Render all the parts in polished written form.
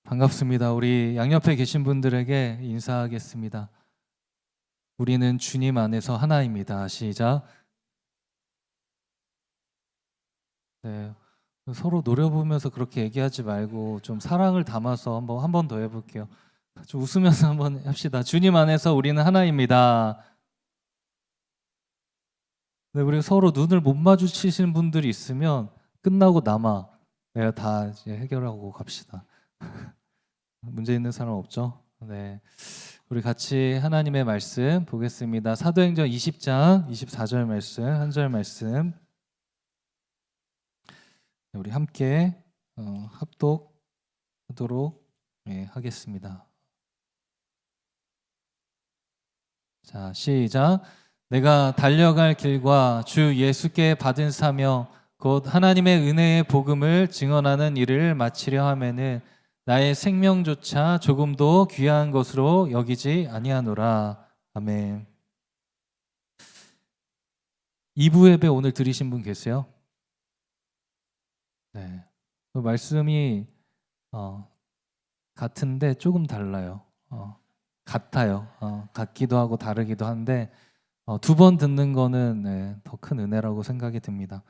반갑습니다. 우리 양옆에 계신 분들에게 인사하겠습니다. 우리는 주님 안에서 하나입니다. 시작. 네, 서로 노려보면서 그렇게 얘기하지 말고 좀 사랑을 담아서 한 번 더 해볼게요. 좀 웃으면서 한번 합시다. 주님 안에서 우리는 하나입니다. 네, 우리 서로 눈을 못 마주치시는 분들이 있으면 끝나고 남아. 내가 다 이제 해결하고 갑시다. 문제 있는 사람 없죠? 네. 우리 같이 하나님의 말씀 보겠습니다. 사도행전 20장 24절 말씀, 한 절 말씀. 우리 함께 합독하도록 하겠습니다. 자, 시작. 내가 달려갈 길과 주 예수께 받은 사명 곧 하나님의 은혜의 복음을 증언하는 일을 마치려 하면은 나의 생명조차 조금도 귀한 것으로 여기지 아니하노라. 아멘. 2부 예배 오늘 들으신 분 계세요? 네. 그 말씀이 같은데 조금 달라요. 같아요. 같기도 하고 다르기도 한데 두 번 듣는 거는 더 큰 은혜라고 생각이 듭니다.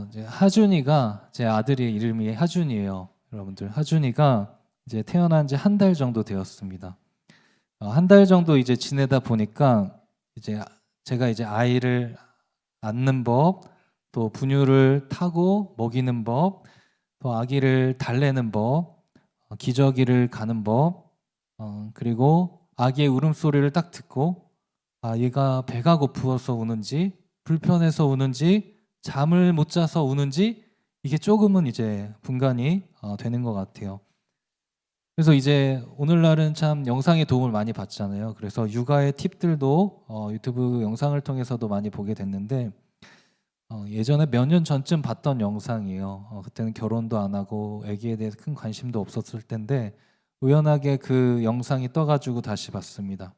이제 하준이가 제 아들의 이름이 하준이에요. 여러분들 하준이가 이제 태어난 지 한 달 정도 되었습니다. 한 달 정도 이제 지내다 보니까 이제 제가 이제 아이를 안는 법, 또 분유를 타고 먹이는 법, 또 아기를 달래는 법, 기저귀를 가는 법, 그리고 아기의 울음소리를 딱 듣고 얘가 배가 고프어서 우는지 불편해서 우는지 잠을 못 자서 우는지 이게 조금은 이제 분간이 되는 것 같아요. 그래서 이제 오늘날은 참 영상의 도움을 많이 받잖아요. 그래서 육아의 팁들도 유튜브 영상을 통해서도 많이 보게 됐는데 예전에 몇 년 전쯤 봤던 영상이에요. 그때는 결혼도 안 하고 아기에 대해서 큰 관심도 없었을 텐데 우연하게 그 영상이 떠가지고 다시 봤습니다.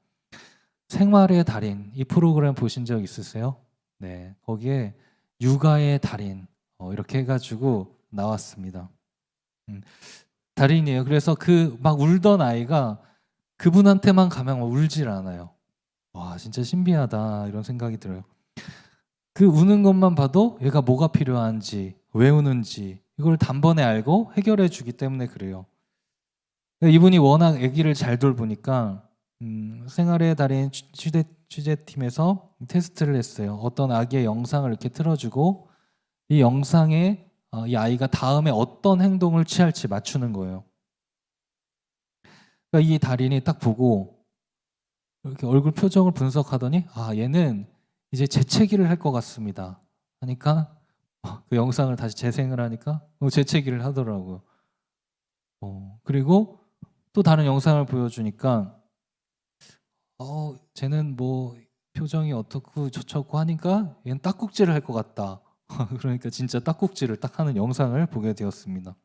생활의 달인, 이 프로그램 보신 적 있으세요? 네, 거기에 육아의 달인 이렇게 해가지고 나왔습니다. 달인이에요. 그래서 그 막 울던 아이가 그분한테만 가면 울질 않아요. 와, 진짜 신비하다 이런 생각이 들어요. 그 우는 것만 봐도 얘가 뭐가 필요한지, 왜 우는지 이걸 단번에 알고 해결해 주기 때문에 그래요. 이분이 워낙 아기를 잘 돌보니까 생활의 달인 취재팀에서 테스트를 했어요. 어떤 아기의 영상을 이렇게 틀어주고 이 영상에 이 아이가 다음에 어떤 행동을 취할지 맞추는 거예요. 그러니까 이 달인이 딱 보고 이렇게 얼굴 표정을 분석하더니 얘는 이제 재채기를 할 것 같습니다 하니까 그 영상을 다시 재생을 하니까 재채기를 하더라고요. 그리고 또 다른 영상을 보여주니까 쟤는 뭐 표정이 어떻고 저쩌고 하니까 얘는 딱꼭질을 할 것 같다. 그러니까 진짜 딱꼭질을 딱 하는 영상을 보게 되었습니다.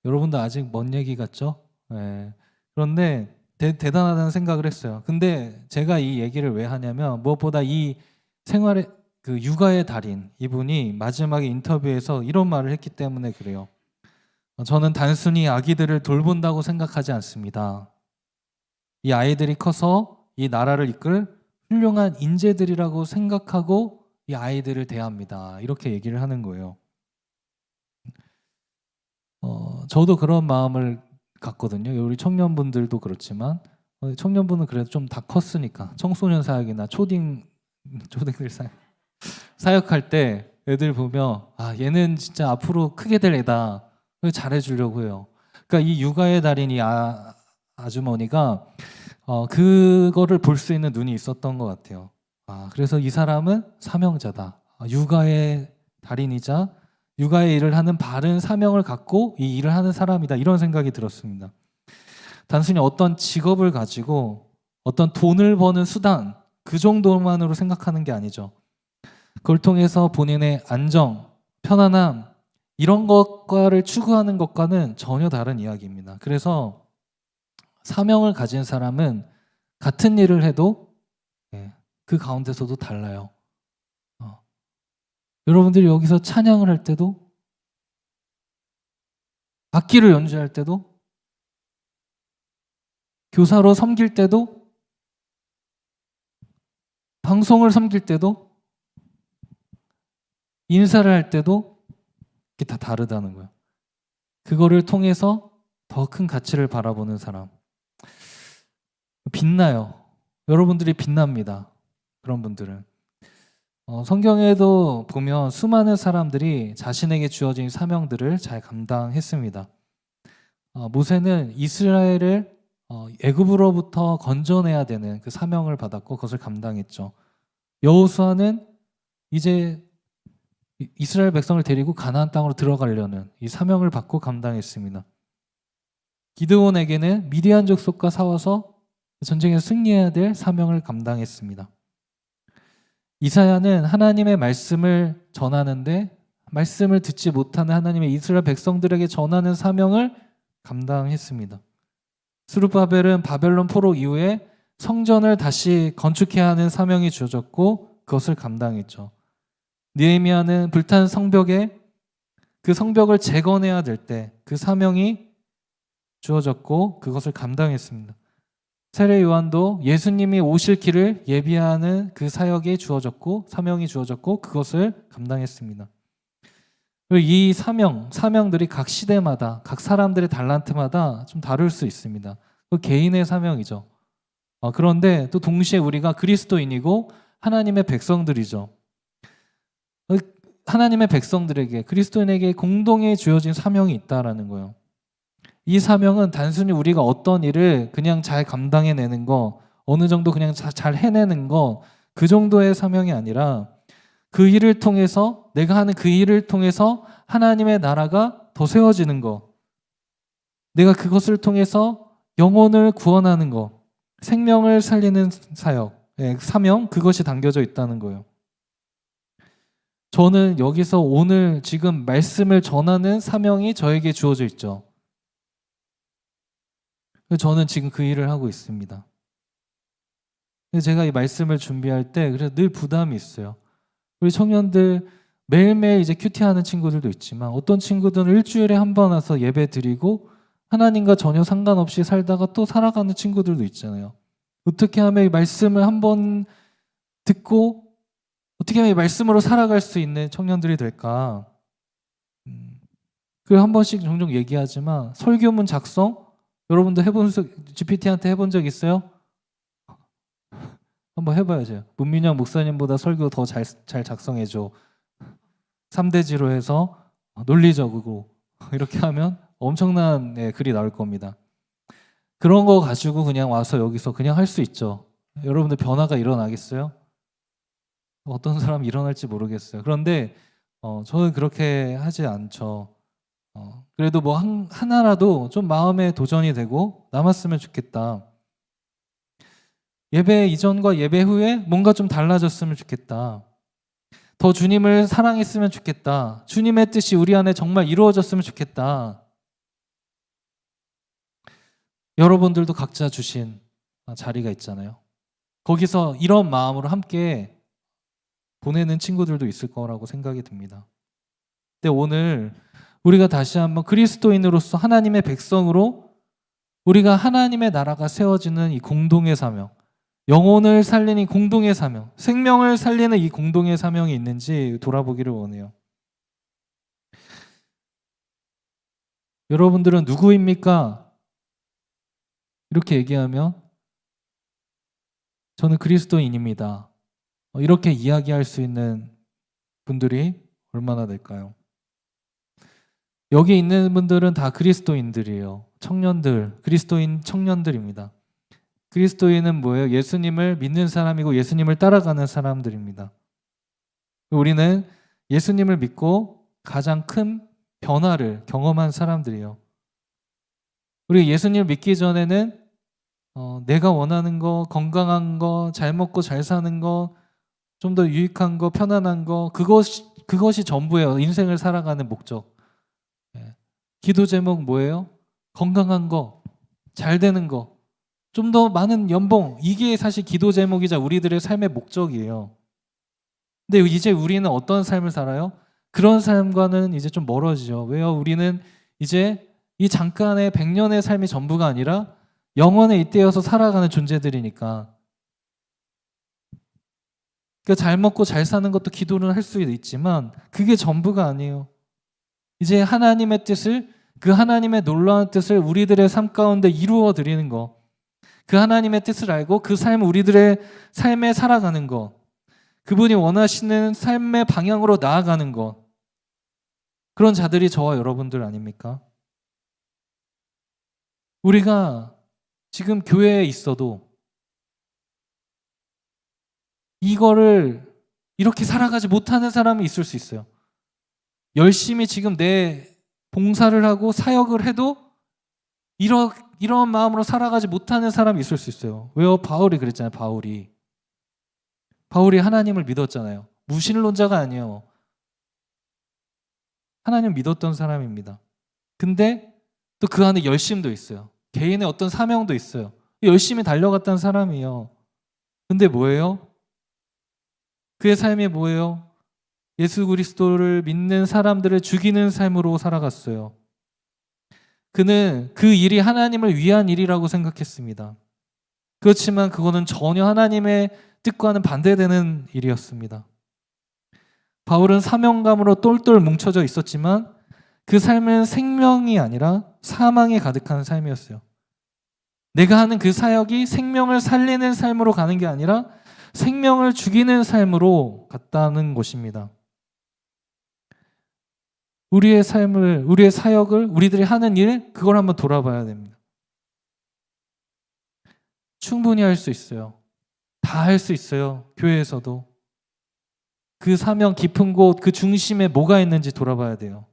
여러분도 아직 먼 얘기 같죠? 네. 그런데 대단하다는 생각을 했어요. 근데 제가 이 얘기를 왜 하냐면 무엇보다 이 생활의 그 육아의 달인 이분이 마지막에 인터뷰에서 이런 말을 했기 때문에 그래요. 저는 단순히 아기들을 돌본다고 생각하지 않습니다. 이 아이들이 커서 이 나라를 이끌 훌륭한 인재들이라고 생각하고 이 아이들을 대합니다. 이렇게 얘기를 하는 거예요. 저도 그런 마음을 갖거든요. 우리 청년분들도 그렇지만 청년분은 그래도 좀 다 컸으니까 청소년 사역이나 초딩들 사역할 때 애들 보면 얘는 진짜 앞으로 크게 될 애다. 잘해주려고 해요. 그러니까 이 육아의 달인 아주머니가 그거를 볼 수 있는 눈이 있었던 것 같아요. 그래서 이 사람은 사명자다. 육아의 달인이자 육아의 일을 하는 바른 사명을 갖고 이 일을 하는 사람이다. 이런 생각이 들었습니다. 단순히 어떤 직업을 가지고 어떤 돈을 버는 수단 그 정도만으로 생각하는 게 아니죠. 그걸 통해서 본인의 안정, 편안함 이런 것과를 추구하는 것과는 전혀 다른 이야기입니다. 그래서 사명을 가진 사람은 같은 일을 해도 그 가운데서도 달라요. 여러분들이 여기서 찬양을 할 때도 악기를 연주할 때도, 교사로 섬길 때도, 방송을 섬길 때도, 인사를 할 때도 이게 다 다르다는 거예요. 그거를 통해서 더 큰 가치를 바라보는 사람. 빛나요. 여러분들이 빛납니다. 그런 분들은. 성경에도 보면 수많은 사람들이 자신에게 주어진 사명들을 잘 감당했습니다. 모세는 이스라엘을 애굽으로부터 건져내야 되는 그 사명을 받았고 그것을 감당했죠. 여호수아는 이제 이스라엘 백성을 데리고 가나안 땅으로 들어가려는 이 사명을 받고 감당했습니다. 기드온에게는 미디안 족속과 싸워서 전쟁에서 승리해야 될 사명을 감당했습니다. 이사야는 하나님의 말씀을 전하는데 말씀을 듣지 못하는 하나님의 이스라엘 백성들에게 전하는 사명을 감당했습니다. 스룹바벨은 바벨론 포로 이후에 성전을 다시 건축해야 하는 사명이 주어졌고 그것을 감당했죠. 느헤미야는 불탄 성벽에 그 성벽을 재건해야 될 때 그 사명이 주어졌고 그것을 감당했습니다. 세례 요한도 예수님이 오실 길을 예비하는 그 사역이 주어졌고 사명이 주어졌고 그것을 감당했습니다. 이 사명들이 각 시대마다 각 사람들의 달란트마다 좀 다를 수 있습니다. 그 개인의 사명이죠. 그런데 또 동시에 우리가 그리스도인이고 하나님의 백성들이죠. 하나님의 백성들에게 그리스도인에게 공동에 주어진 사명이 있다라는 거예요. 이 사명은 단순히 우리가 어떤 일을 그냥 잘 감당해내는 거, 어느 정도 그냥 잘 해내는 거, 그 정도의 사명이 아니라 그 일을 통해서 내가 하는 그 일을 통해서 하나님의 나라가 더 세워지는 거, 내가 그것을 통해서 영혼을 구원하는 거, 생명을 살리는 사역, 사명, 그것이 담겨져 있다는 거예요. 저는 여기서 오늘 지금 말씀을 전하는 사명이 저에게 주어져 있죠. 저는 지금 그 일을 하고 있습니다. 제가 이 말씀을 준비할 때 그래서 늘 부담이 있어요. 우리 청년들 매일매일 이제 큐티하는 친구들도 있지만 어떤 친구들은 일주일에 한 번 와서 예배 드리고 하나님과 전혀 상관없이 살다가 또 살아가는 친구들도 있잖아요. 어떻게 하면 이 말씀을 한 번 듣고 어떻게 하면 이 말씀으로 살아갈 수 있는 청년들이 될까? 그 한 번씩 종종 얘기하지만 설교문 작성 여러분도 GPT한테 해본 적 있어요? 한번 해봐야죠. 문민영 목사님보다 설교 더 잘 작성해줘. 3대지로 해서 논리적이고 이렇게 하면 엄청난 글이 나올 겁니다. 그런 거 가지고 그냥 와서 여기서 그냥 할 수 있죠. 여러분들 변화가 일어나겠어요? 어떤 사람이 일어날지 모르겠어요. 그런데 저는 그렇게 하지 않죠. 그래도 뭐 하나라도 좀 마음에 도전이 되고 남았으면 좋겠다. 예배 이전과 예배 후에 뭔가 좀 달라졌으면 좋겠다. 더 주님을 사랑했으면 좋겠다. 주님의 뜻이 우리 안에 정말 이루어졌으면 좋겠다. 여러분들도 각자 주신 자리가 있잖아요. 거기서 이런 마음으로 함께 보내는 친구들도 있을 거라고 생각이 듭니다. 근데 오늘 우리가 다시 한번 그리스도인으로서 하나님의 백성으로 우리가 하나님의 나라가 세워지는 이 공동의 사명, 영혼을 살리는 이 공동의 사명, 생명을 살리는 이 공동의 사명이 있는지 돌아보기를 원해요. 여러분들은 누구입니까? 이렇게 얘기하면 저는 그리스도인입니다. 이렇게 이야기할 수 있는 분들이 얼마나 될까요? 여기 있는 분들은 다 그리스도인들이에요. 청년들, 그리스도인 청년들입니다. 그리스도인은 뭐예요? 예수님을 믿는 사람이고 예수님을 따라가는 사람들입니다. 우리는 예수님을 믿고 가장 큰 변화를 경험한 사람들이에요. 우리 예수님을 믿기 전에는 내가 원하는 거, 건강한 거, 잘 먹고 잘 사는 거, 좀 더 유익한 거, 편안한 거, 그것이 전부예요. 인생을 살아가는 목적. 기도 제목 뭐예요? 건강한 거, 잘 되는 거, 좀 더 많은 연봉, 이게 사실 기도 제목이자 우리들의 삶의 목적이에요. 근데 이제 우리는 어떤 삶을 살아요? 그런 삶과는 이제 좀 멀어지죠. 왜요? 우리는 이제 이 잠깐의 100년의 삶이 전부가 아니라 영원에 잇대어서 살아가는 존재들이니까. 그러니까 잘 먹고 잘 사는 것도 기도는 할 수 있지만 그게 전부가 아니에요. 이제 하나님의 뜻을, 그 하나님의 놀라운 뜻을 우리들의 삶 가운데 이루어 드리는 거, 그 하나님의 뜻을 알고 그 삶을 우리들의 삶에 살아가는 거, 그분이 원하시는 삶의 방향으로 나아가는 것, 그런 자들이 저와 여러분들 아닙니까? 우리가 지금 교회에 있어도 이거를 이렇게 살아가지 못하는 사람이 있을 수 있어요. 열심히 지금 내 봉사를 하고 사역을 해도 이런 마음으로 살아가지 못하는 사람이 있을 수 있어요. 왜요? 바울이 그랬잖아요. 바울이 하나님을 믿었잖아요. 무신론자가 아니에요. 하나님 믿었던 사람입니다. 근데 또 그 안에 열심도 있어요. 개인의 어떤 사명도 있어요. 열심히 달려갔던 사람이에요. 근데 뭐예요? 그의 삶이 뭐예요? 예수 그리스도를 믿는 사람들을 죽이는 삶으로 살아갔어요. 그는 그 일이 하나님을 위한 일이라고 생각했습니다. 그렇지만 그거는 전혀 하나님의 뜻과는 반대되는 일이었습니다. 바울은 사명감으로 똘똘 뭉쳐져 있었지만 그 삶은 생명이 아니라 사망이 가득한 삶이었어요. 내가 하는 그 사역이 생명을 살리는 삶으로 가는 게 아니라 생명을 죽이는 삶으로 갔다는 것입니다. 우리의 삶을, 우리의 사역을, 우리들이 하는 일, 그걸 한번 돌아봐야 됩니다. 충분히 할 수 있어요. 다 할 수 있어요. 교회에서도. 그 사명 깊은 곳, 그 중심에 뭐가 있는지 돌아봐야 돼요.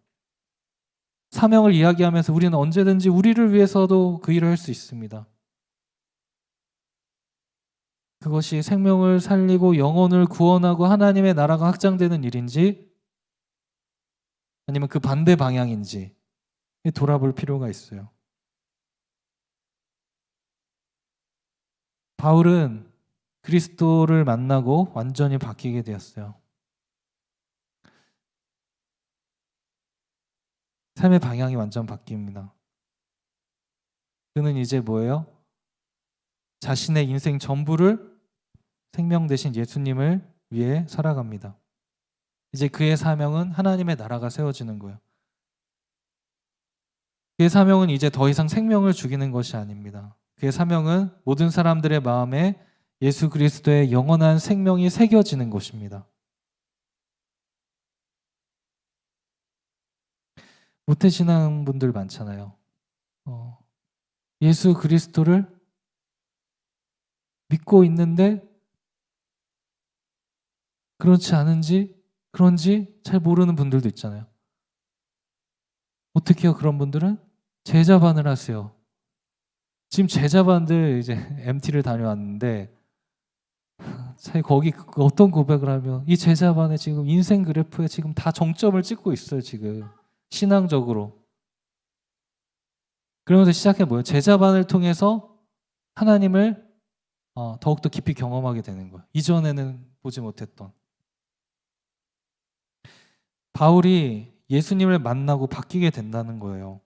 사명을 이야기하면서 우리는 언제든지 우리를 위해서도 그 일을 할 수 있습니다. 그것이 생명을 살리고 영혼을 구원하고 하나님의 나라가 확장되는 일인지 아니면 그 반대 방향인지 돌아볼 필요가 있어요. 바울은 그리스도를 만나고 완전히 바뀌게 되었어요. 삶의 방향이 완전 바뀝니다. 그는 이제 뭐예요? 자신의 인생 전부를 생명 대신 예수님을 위해 살아갑니다. 이제 그의 사명은 하나님의 나라가 세워지는 거예요. 그의 사명은 이제 더 이상 생명을 죽이는 것이 아닙니다. 그의 사명은 모든 사람들의 마음에 예수 그리스도의 영원한 생명이 새겨지는 것입니다. 모태신앙 분들 많잖아요. 예수 그리스도를 믿고 있는데 그런지 잘 모르는 분들도 있잖아요. 어떻게 해요? 그런 분들은 제자반을 하세요. 지금 제자반들 이제 MT를 다녀왔는데 거기 어떤 고백을 하면 이 제자반에 지금 인생 그래프에 지금 다 정점을 찍고 있어요. 지금 신앙적으로. 그러면서 시작해 뭐예요? 제자반을 통해서 하나님을 더욱더 깊이 경험하게 되는 거예요. 이전에는 보지 못했던. 바울이 예수님을 만나고 바뀌게 된다는 거예요.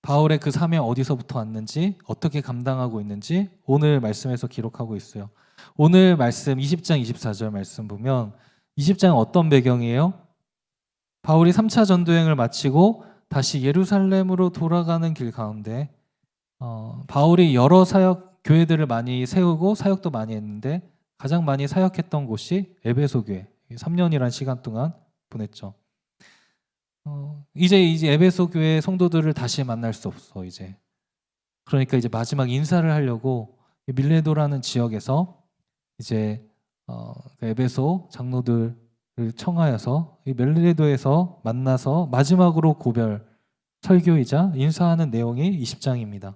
바울의 그 사명 어디서부터 왔는지, 어떻게 감당하고 있는지 오늘 말씀에서 기록하고 있어요. 오늘 말씀 20장 24절 말씀 보면 20장은 어떤 배경이에요? 바울이 3차 전도행을 마치고 다시 예루살렘으로 돌아가는 길 가운데 바울이 여러 사역 교회들을 많이 세우고 사역도 많이 했는데 가장 많이 사역했던 곳이 에베소 교회. 3년이란 시간 동안 보냈죠. 이제 에베소 교회 성도들을 다시 만날 수 없어 이제. 그러니까 이제 마지막 인사를 하려고 밀레도라는 지역에서 이제 그 에베소 장로들을 청하여서 이 밀레도에서 만나서 마지막으로 고별 설교이자 인사하는 내용이 20장입니다.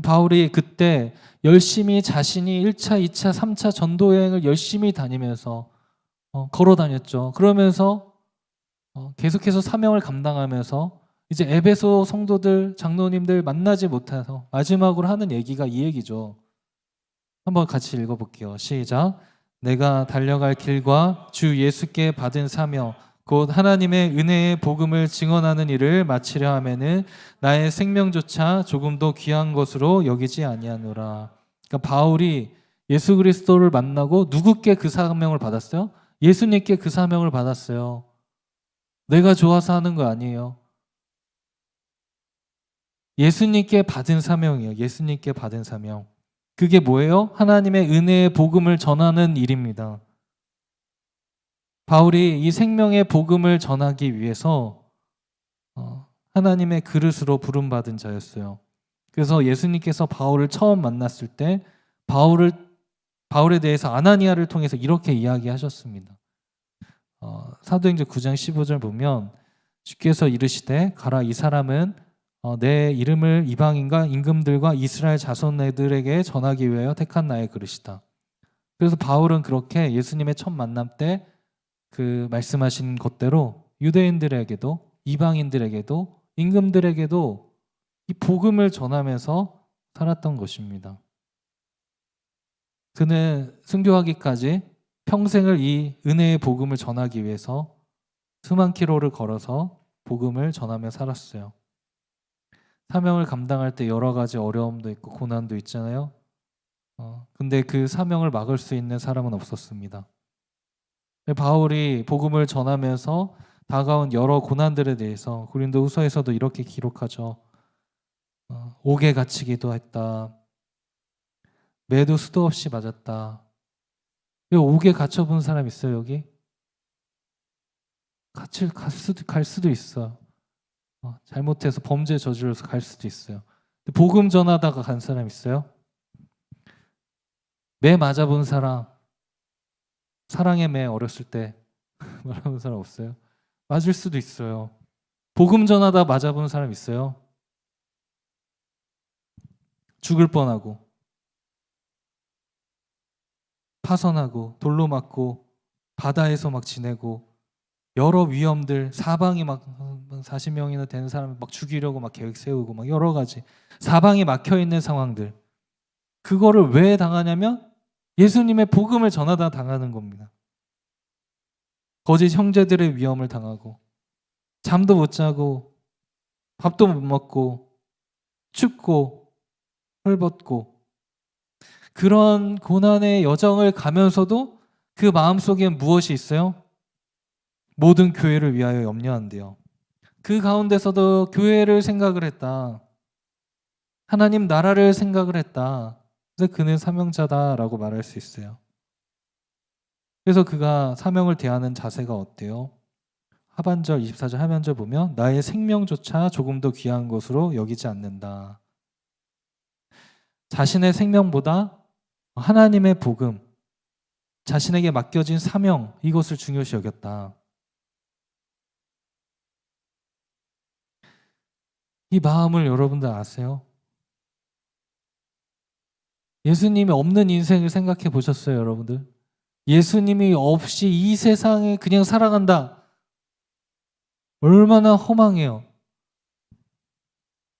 바울이 그때 열심히 자신이 1차, 2차, 3차 전도 여행을 열심히 다니면서 걸어 다녔죠. 그러면서 계속해서 사명을 감당하면서 이제 에베소 성도들, 장로님들 만나지 못해서 마지막으로 하는 얘기가 이 얘기죠. 한번 같이 읽어볼게요. 시작. 내가 달려갈 길과 주 예수께 받은 사명 곧 하나님의 은혜의 복음을 증언하는 일을 마치려 하면은 나의 생명조차 조금도 귀한 것으로 여기지 아니하노라. 그러니까 바울이 예수 그리스도를 만나고 누구께 그 사명을 받았어요? 예수님께 그 사명을 받았어요. 내가 좋아서 하는 거 아니에요. 예수님께 받은 사명이에요. 예수님께 받은 사명. 그게 뭐예요? 하나님의 은혜의 복음을 전하는 일입니다. 바울이 이 생명의 복음을 전하기 위해서 하나님의 그릇으로 부름받은 자였어요. 그래서 예수님께서 바울을 처음 만났을 때 바울에 대해서 아나니아를 통해서 이렇게 이야기하셨습니다. 사도행전 9장 15절 보면 주께서 이르시되 가라, 이 사람은 내 이름을 이방인과 임금들과 이스라엘 자손들에게 전하기 위하여 택한 나의 그릇이다. 그래서 바울은 그렇게 예수님의 첫 만남 때 그 말씀하신 것대로 유대인들에게도 이방인들에게도 임금들에게도 이 복음을 전하면서 살았던 것입니다. 그는 순교하기까지 평생을 이 은혜의 복음을 전하기 위해서 수만 킬로를 걸어서 복음을 전하며 살았어요. 사명을 감당할 때 여러 가지 어려움도 있고 고난도 있잖아요. 근데 그 사명을 막을 수 있는 사람은 없었습니다. 바울이 복음을 전하면서 다가온 여러 고난들에 대해서 고린도후서에서도 이렇게 기록하죠. 옥에 갇히기도 했다. 매도 수도 없이 맞았다. 옥에 갇혀본 사람 있어요, 여기? 갈 수도 있어. 잘못해서 범죄 저질러서 갈 수도 있어요. 복음 전하다가 간 사람 있어요? 매 맞아본 사람, 사랑의 매 어렸을 때 말하는 사람 없어요? 맞을 수도 있어요. 복음 전하다 맞아본 사람 있어요? 죽을 뻔하고 파선하고 돌로 맞고 바다에서 막 지내고 여러 위험들, 사방이 막 40명이나 되는 사람을 막 죽이려고 막 계획 세우고 막 여러 가지 사방이 막혀 있는 상황들, 그거를 왜 당하냐면 예수님의 복음을 전하다 당하는 겁니다. 거짓 형제들의 위험을 당하고 잠도 못 자고 밥도 못 먹고 춥고 헐벗고 그런 고난의 여정을 가면서도 그 마음속에 무엇이 있어요? 모든 교회를 위하여 염려한대요. 그 가운데서도 교회를 생각을 했다. 하나님 나라를 생각을 했다. 그래서 그는 사명자다라고 말할 수 있어요. 그래서 그가 사명을 대하는 자세가 어때요? 하반절 24절 하반절 보면 나의 생명조차 조금도 귀한 것으로 여기지 않는다. 자신의 생명보다 하나님의 복음, 자신에게 맡겨진 사명, 이것을 중요시 여겼다. 이 마음을 여러분들 아세요? 예수님이 없는 인생을 생각해 보셨어요, 여러분들? 예수님이 없이 이 세상에 그냥 살아간다. 얼마나 허망해요.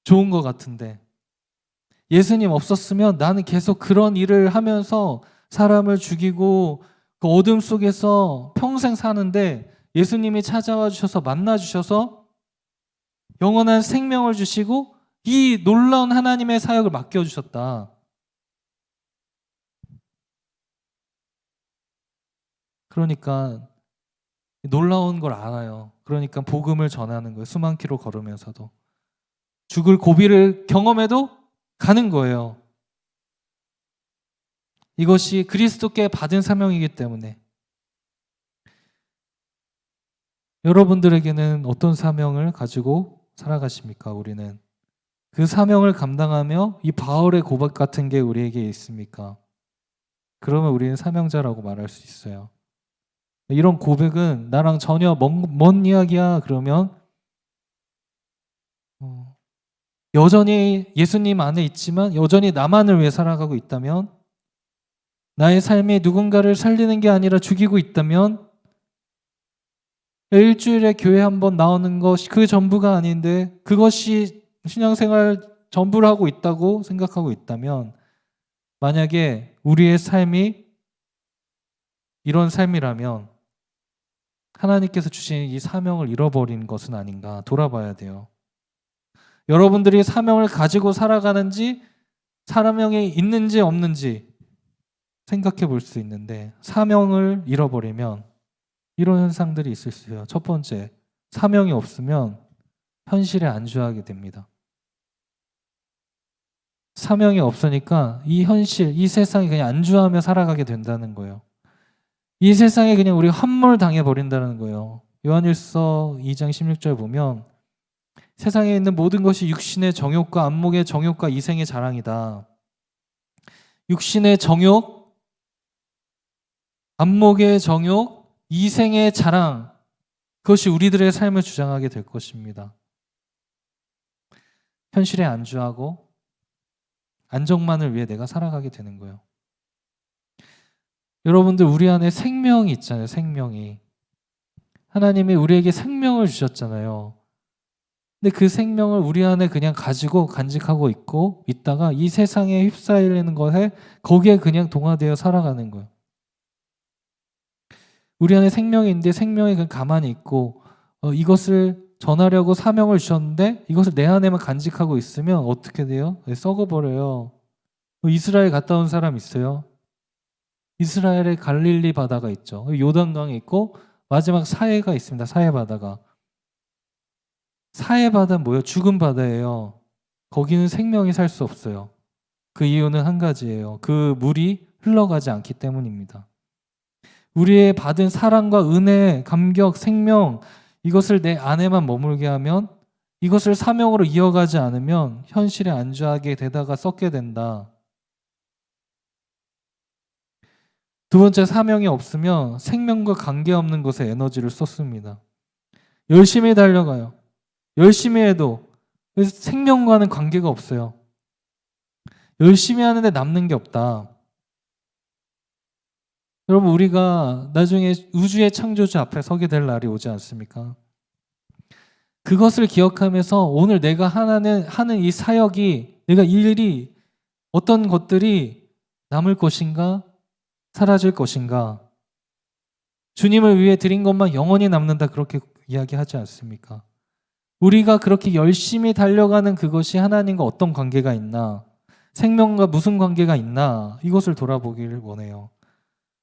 좋은 것 같은데. 예수님 없었으면 나는 계속 그런 일을 하면서 사람을 죽이고 그 어둠 속에서 평생 사는데 예수님이 찾아와 주셔서 만나 주셔서 영원한 생명을 주시고 이 놀라운 하나님의 사역을 맡겨주셨다. 그러니까 놀라운 걸 알아요. 그러니까 복음을 전하는 거예요. 수만 킬로 걸으면서도. 죽을 고비를 경험해도 가는 거예요. 이것이 그리스도께 받은 사명이기 때문에. 여러분들에게는 어떤 사명을 가지고 살아가십니까? 우리는 그 사명을 감당하며 이 바울의 고백 같은 게 우리에게 있습니까? 그러면 우리는 사명자라고 말할 수 있어요. 이런 고백은 나랑 전혀 먼 이야기야 그러면 여전히 예수님 안에 있지만 여전히 나만을 위해 살아가고 있다면, 나의 삶이 누군가를 살리는 게 아니라 죽이고 있다면, 일주일에 교회 한번 나오는 것이 그 전부가 아닌데 그것이 신앙생활 전부를 하고 있다고 생각하고 있다면, 만약에 우리의 삶이 이런 삶이라면 하나님께서 주신 이 사명을 잃어버린 것은 아닌가 돌아봐야 돼요. 여러분들이 사명을 가지고 살아가는지 사명이 있는지 없는지 생각해 볼 수 있는데, 사명을 잃어버리면 이런 현상들이 있을 수 있어요. 첫 번째, 사명이 없으면 현실에 안주하게 됩니다. 사명이 없으니까 이 현실, 이 세상에 그냥 안주하며 살아가게 된다는 거예요. 이 세상에 그냥 우리가 함몰당해 버린다는 거예요. 요한일서 2장 16절 보면 세상에 있는 모든 것이 육신의 정욕과 안목의 정욕과 이생의 자랑이다. 육신의 정욕, 안목의 정욕, 이생의 자랑, 그것이 우리들의 삶을 주장하게 될 것입니다. 현실에 안주하고 안정만을 위해 내가 살아가게 되는 거예요. 여러분들, 우리 안에 생명이 있잖아요. 생명이. 하나님이 우리에게 생명을 주셨잖아요. 근데 그 생명을 우리 안에 그냥 가지고 간직하고 있다가 이 세상에 휩싸이는 것에 거기에 그냥 동화되어 살아가는 거예요. 우리 안에 생명이 있는데 생명이 그냥 가만히 있고 이것을 전하려고 사명을 주셨는데 이것을 내 안에만 간직하고 있으면 어떻게 돼요? 썩어버려요. 이스라엘 갔다 온 사람 있어요? 이스라엘의 갈릴리 바다가 있죠. 요단강이 있고 마지막 사해가 있습니다. 사해 바다가. 사해 바다는 뭐예요? 죽은 바다예요. 거기는 생명이 살 수 없어요. 그 이유는 한 가지예요. 그 물이 흘러가지 않기 때문입니다. 우리의 받은 사랑과 은혜, 감격, 생명, 이것을 내 안에만 머물게 하면, 이것을 사명으로 이어가지 않으면 현실에 안주하게 되다가 썩게 된다. 두 번째, 사명이 없으면 생명과 관계없는 것에 에너지를 쏟습니다. 열심히 달려가요. 열심히 해도 생명과는 관계가 없어요. 열심히 하는데 남는 게 없다. 여러분, 우리가 나중에 우주의 창조주 앞에 서게 될 날이 오지 않습니까? 그것을 기억하면서 오늘 내가 하는 이 사역이, 내가 이 일이 어떤 것들이 남을 것인가 사라질 것인가, 주님을 위해 드린 것만 영원히 남는다, 그렇게 이야기하지 않습니까? 우리가 그렇게 열심히 달려가는 그것이 하나님과 어떤 관계가 있나, 생명과 무슨 관계가 있나, 이것을 돌아보기를 원해요.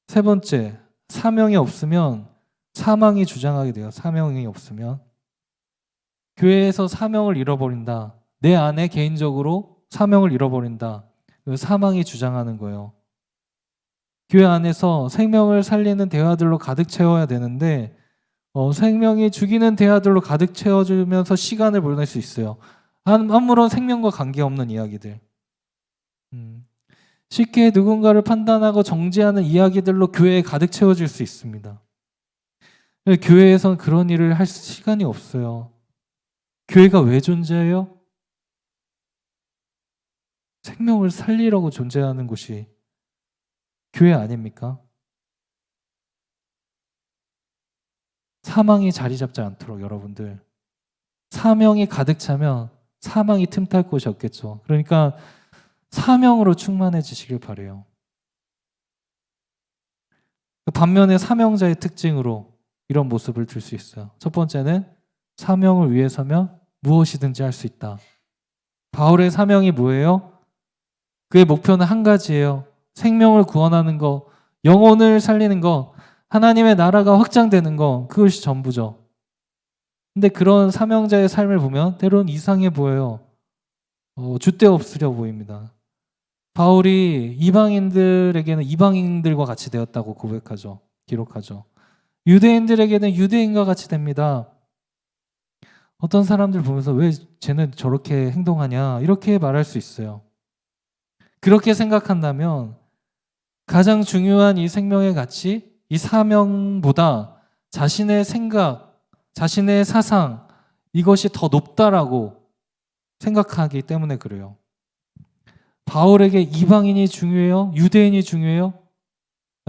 세 번째, 사명이 없으면 사망이 주장하게 돼요. 사명이 없으면 교회에서 사명을 잃어버린다, 내 안에 개인적으로 사명을 잃어버린다, 사망이 주장하는 거예요. 교회 안에서 생명을 살리는 대화들로 가득 채워야 되는데 생명이 죽이는 대화들로 가득 채워주면서 시간을 보낼 수 있어요. 아무런 생명과 관계없는 이야기들. 쉽게 누군가를 판단하고 정죄하는 이야기들로 교회에 가득 채워질 수 있습니다. 교회에선 그런 일을 할 시간이 없어요. 교회가 왜 존재해요? 생명을 살리려고 존재하는 곳이 교회 아닙니까? 사망이 자리 잡지 않도록 여러분들, 사명이 가득 차면 사망이 틈탈 곳이 없겠죠. 그러니까 사명으로 충만해지시길 바라요. 반면에 사명자의 특징으로 이런 모습을 들 수 있어요. 첫 번째는 사명을 위해서면 무엇이든지 할 수 있다. 바울의 사명이 뭐예요? 그의 목표는 한 가지예요. 생명을 구원하는 거, 영혼을 살리는 거, 하나님의 나라가 확장되는 거, 그것이 전부죠. 근데 그런 사명자의 삶을 보면 때로는 이상해 보여요. 줏대 없으려 보입니다. 바울이 이방인들에게는 이방인들과 같이 되었다고 고백하죠. 기록하죠. 유대인들에게는 유대인과 같이 됩니다. 어떤 사람들 보면서 왜 쟤는 저렇게 행동하냐, 이렇게 말할 수 있어요. 그렇게 생각한다면 가장 중요한 이 생명의 가치, 이 사명보다 자신의 생각, 자신의 사상, 이것이 더 높다라고 생각하기 때문에 그래요. 바울에게 이방인이 중요해요? 유대인이 중요해요?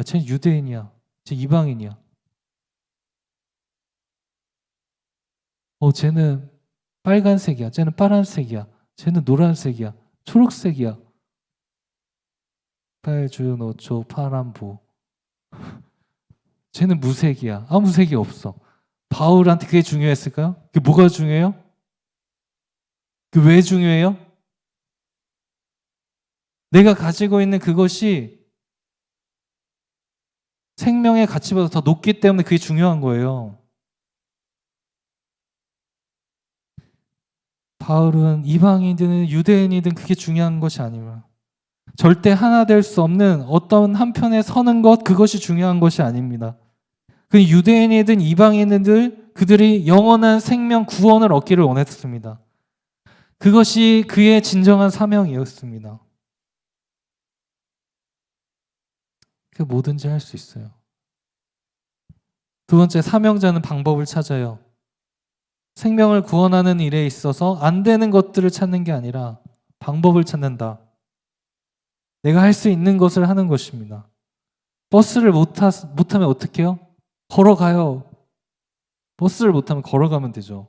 쟤는 유대인이야. 쟤 이방인이야. 쟤는 빨간색이야. 쟤는 파란색이야. 쟤는 노란색이야. 초록색이야. 빨주노초 파란보. 쟤는 무색이야. 아무 색이 없어. 바울한테 그게 중요했을까요? 그게 뭐가 중요해요? 그 왜 중요해요? 내가 가지고 있는 그것이 생명의 가치보다 더 높기 때문에 그게 중요한 거예요. 바울은 이방인이든 유대인이든 그게 중요한 것이 아니라 절대 하나 될 수 없는 어떤 한편에 서는 것, 그것이 중요한 것이 아닙니다. 그 유대인이든 이방인이든 그들이 영원한 생명 구원을 얻기를 원했습니다. 그것이 그의 진정한 사명이었습니다. 그 뭐든지 할 수 있어요. 두 번째, 사명자는 방법을 찾아요. 생명을 구원하는 일에 있어서 안 되는 것들을 찾는 게 아니라 방법을 찾는다. 내가 할 수 있는 것을 하는 것입니다. 버스를 못하면 어떻게 해요? 걸어가요. 버스를 못하면 걸어가면 되죠.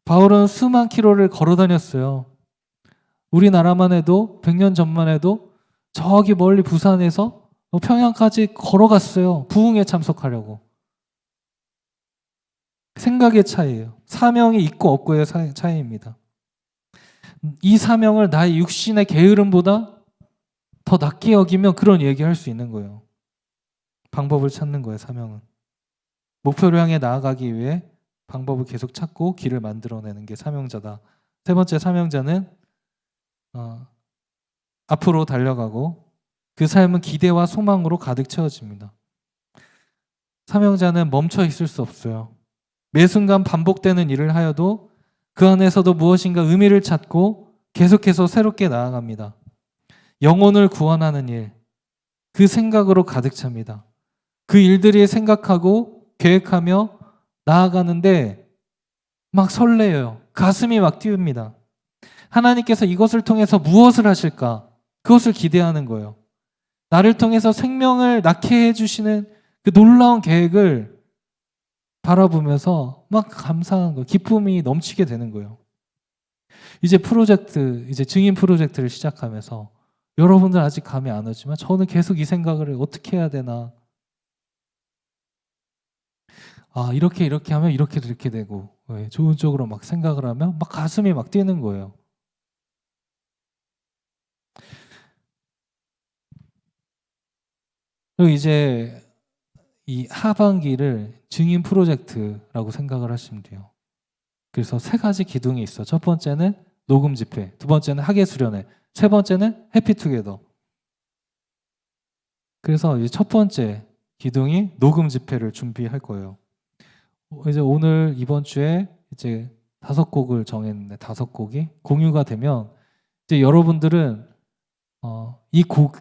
바울은 수만 킬로를 걸어 다녔어요. 우리나라만 해도 100년 전만 해도 저기 멀리 부산에서 평양까지 걸어갔어요. 부흥에 참석하려고. 생각의 차이예요. 사명이 있고 없고의 차이입니다. 이 사명을 나의 육신의 게으름보다 더 낫게 여기면 그런 얘기할 수 있는 거예요. 방법을 찾는 거예요, 사명은. 목표를 향해 나아가기 위해 방법을 계속 찾고 길을 만들어내는 게 사명자다. 세 번째, 사명자는 앞으로 달려가고 그 삶은 기대와 소망으로 가득 채워집니다. 사명자는 멈춰 있을 수 없어요. 매 순간 반복되는 일을 하여도 그 안에서도 무엇인가 의미를 찾고 계속해서 새롭게 나아갑니다. 영혼을 구원하는 일, 그 생각으로 가득 찹니다. 그 일들이 생각하고 계획하며 나아가는데 막 설레요. 가슴이 막 뛰웁니다. 하나님께서 이것을 통해서 무엇을 하실까? 그것을 기대하는 거예요. 나를 통해서 생명을 낳게 해주시는 그 놀라운 계획을 바라보면서 막 감사한 거예요. 기쁨이 넘치게 되는 거예요. 이제 증인 프로젝트를 시작하면서 여러분들 아직 감이 안 오지만 저는 계속 이 생각을 어떻게 해야 되나. 이렇게 하면 이렇게 되고 좋은 쪽으로 막 생각을 하면 막 가슴이 막 뛰는 거예요. 그리고 이제 이 하반기를 증인 프로젝트라고 생각을 하시면 돼요. 그래서 세 가지 기둥이 있어. 첫 번째는 녹음 집회, 두 번째는 학예 수련회, 세 번째는 해피투게더. 그래서 이제 첫 번째 기둥이 녹음 집회를 준비할 거예요. 이제 오늘 이번 주에 이제 5곡을 정했는데 5곡이 공유가 되면 이제 여러분들은 이 곡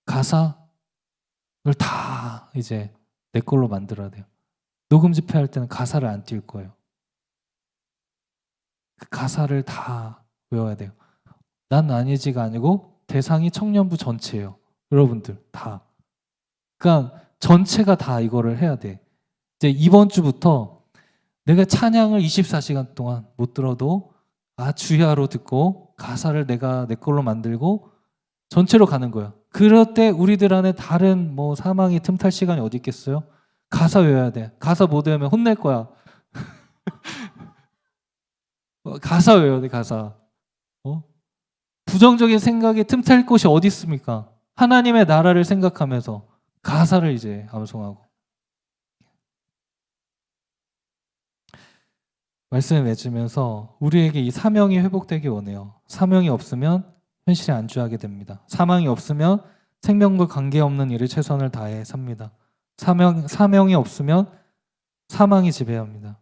가사를 다 이제 내 걸로 만들어야 돼요. 녹음 집회할 때는 가사를 안 띄울 거예요. 그 가사를 다 외워야 돼요. 난 아니지가 아니고 대상이 청년부 전체예요. 여러분들 다. 그러니까 전체가 다 이거를 해야 돼. 이제 이번 주부터 내가 찬양을 24시간 동안 못 들어도 주야로 듣고 가사를 내가 내 걸로 만들고 전체로 가는 거야. 그럴 때 우리들 안에 다른 사망이 틈탈 시간이 어디 있겠어요? 가사 외워야 돼. 가사 못 외우면 혼낼 거야. 가사 외워야 돼, 가사. 부정적인 생각에 틈탈 곳이 어디 있습니까? 하나님의 나라를 생각하면서 가사를 이제 암송하고. 말씀을 맺으면서 우리에게 이 사명이 회복되기 원해요. 사명이 없으면 현실에 안주하게 됩니다. 사명이 없으면 생명과 관계없는 일을 최선을 다해 삽니다. 사명이 없으면 사망이 지배합니다.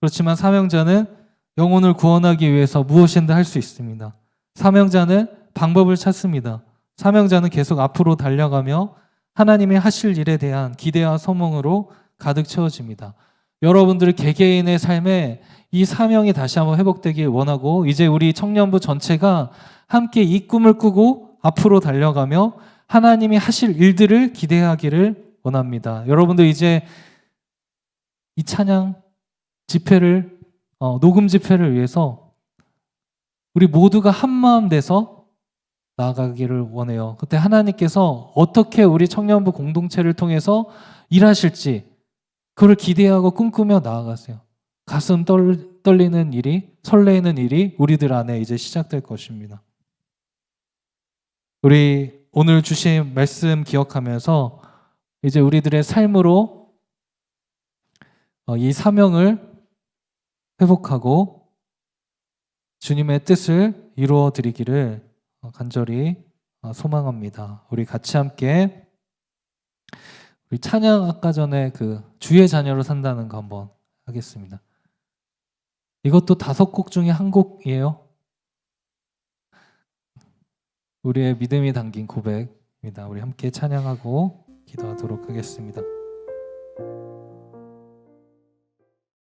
그렇지만 사명자는 영혼을 구원하기 위해서 무엇인가 할 수 있습니다. 사명자는 방법을 찾습니다. 사명자는 계속 앞으로 달려가며 하나님이 하실 일에 대한 기대와 소망으로 가득 채워집니다. 여러분들 개개인의 삶에 이 사명이 다시 한번 회복되길 원하고 이제 우리 청년부 전체가 함께 이 꿈을 꾸고 앞으로 달려가며 하나님이 하실 일들을 기대하기를 원합니다. 여러분들 이제 이 찬양 집회를 녹음 집회를 위해서 우리 모두가 한마음 돼서 나아가기를 원해요. 그때 하나님께서 어떻게 우리 청년부 공동체를 통해서 일하실지 그걸 기대하고 꿈꾸며 나아가세요. 가슴 떨리는 일이, 설레이는 일이 우리들 안에 이제 시작될 것입니다. 우리 오늘 주신 말씀 기억하면서 이제 우리들의 삶으로 이 사명을 회복하고 주님의 뜻을 이루어 드리기를 간절히 소망합니다. 우리 같이 함께 우리 찬양 아까 전에 그 주의 자녀로 산다는 거 한번 하겠습니다. 이것도 5곡 중에 한 곡이에요. 우리의 믿음이 담긴 고백입니다. 우리 함께 찬양하고 기도하도록 하겠습니다.